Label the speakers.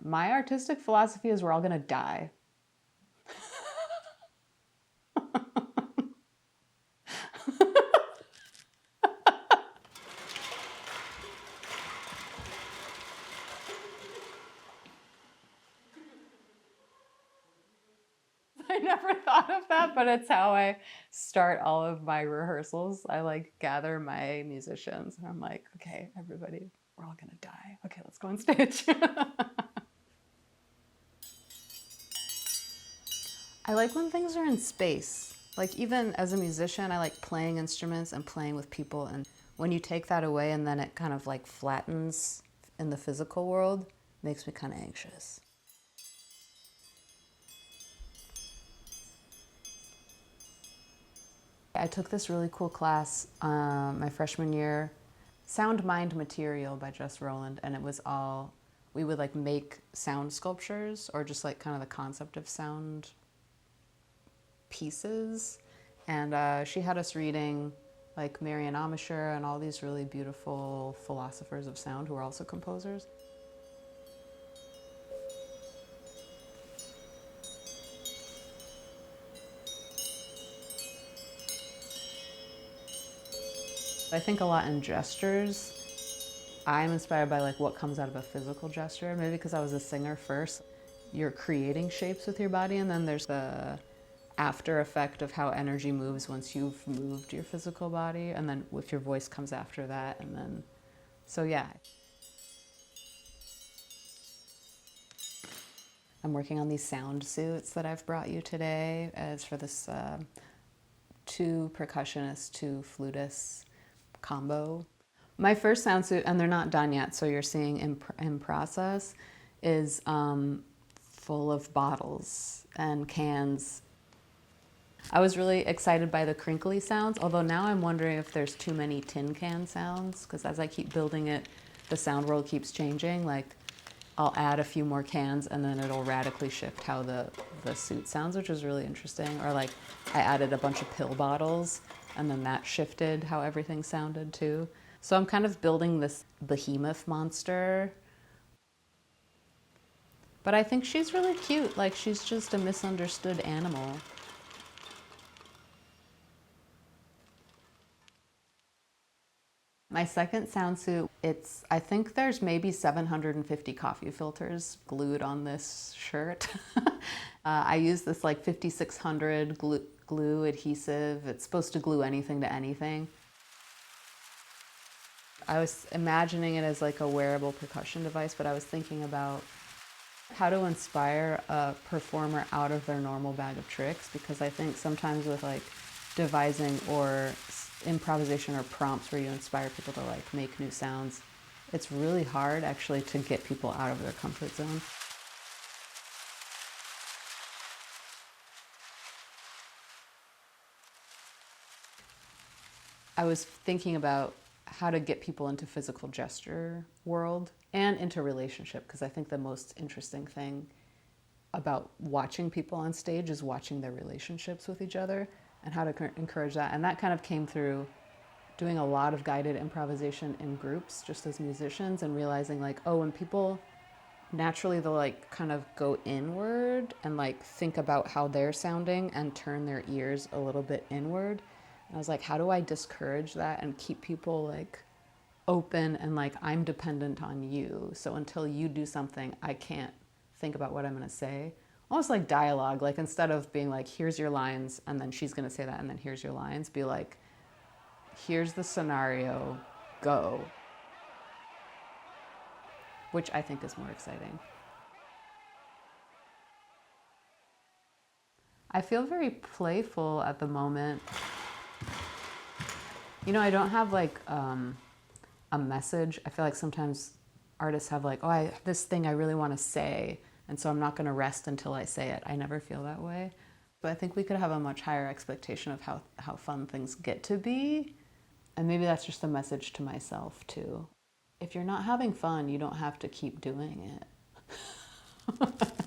Speaker 1: My artistic philosophy is we're all gonna die. I never thought of that, but it's how I start all of my rehearsals. I like gather my musicians and I'm like, okay, everybody, we're all gonna die. Okay, let's go on stage. I like when things are in space. Like even as a musician, I like playing instruments and playing with people. And when you take that away and then it kind of like flattens in the physical world, it makes me kind of anxious. I took this really cool class my freshman year, Sound Mind Material by Jess Rowland, and it was all, we would like make sound sculptures or just like kind of the concept of sound pieces. And she had us reading like Marian Amisher and all these really beautiful philosophers of sound who are also composers. I think a lot in gestures. I'm inspired by like what comes out of a physical gesture, maybe because I was a singer first. You're creating shapes with your body, and then there's the after effect of how energy moves once you've moved your physical body, and then if your voice comes after that, and then, so yeah. I'm working on these sound suits that I've brought you today as for this 2 percussionists, 2 flutists combo. My first sound suit, and they're not done yet, so you're seeing in process, is full of bottles and cans. I was really excited by the crinkly sounds, although now I'm wondering if there's too many tin can sounds, because as I keep building it, the sound world keeps changing. Like, I'll add a few more cans and then it'll radically shift how the suit sounds, which is really interesting. Or like, I added a bunch of pill bottles and then that shifted how everything sounded too. So I'm kind of building this behemoth monster. But I think she's really cute. Like, she's just a misunderstood animal. My second sound suit, I think there's maybe 750 coffee filters glued on this shirt. I use this like 5600 glue adhesive. It's supposed to glue anything to anything. I was imagining it as like a wearable percussion device, but I was thinking about how to inspire a performer out of their normal bag of tricks, because I think sometimes with like devising or improvisation or prompts where you inspire people to like make new sounds, it's really hard actually to get people out of their comfort zone. I was thinking about how to get people into physical gesture world and into relationship, because I think the most interesting thing about watching people on stage is watching their relationships with each other and how to encourage that. And that kind of came through doing a lot of guided improvisation in groups just as musicians, and realizing like, oh, when people naturally they'll like kind of go inward and like think about how they're sounding and turn their ears a little bit inward. And I was like, how do I discourage that and keep people like open and like, I'm dependent on you, so until you do something I can't think about what I'm going to say. Almost like dialogue, like instead of being like, here's your lines and then she's going to say that and then here's your lines, be like, here's the scenario, go. Which I think is more exciting. I feel very playful at the moment. You know, I don't have like a message. I feel like sometimes artists have like, oh, this thing I really want to say, and so I'm not going to rest until I say it. I never feel that way. But I think we could have a much higher expectation of how fun things get to be. And maybe that's just a message to myself too. If you're not having fun, you don't have to keep doing it.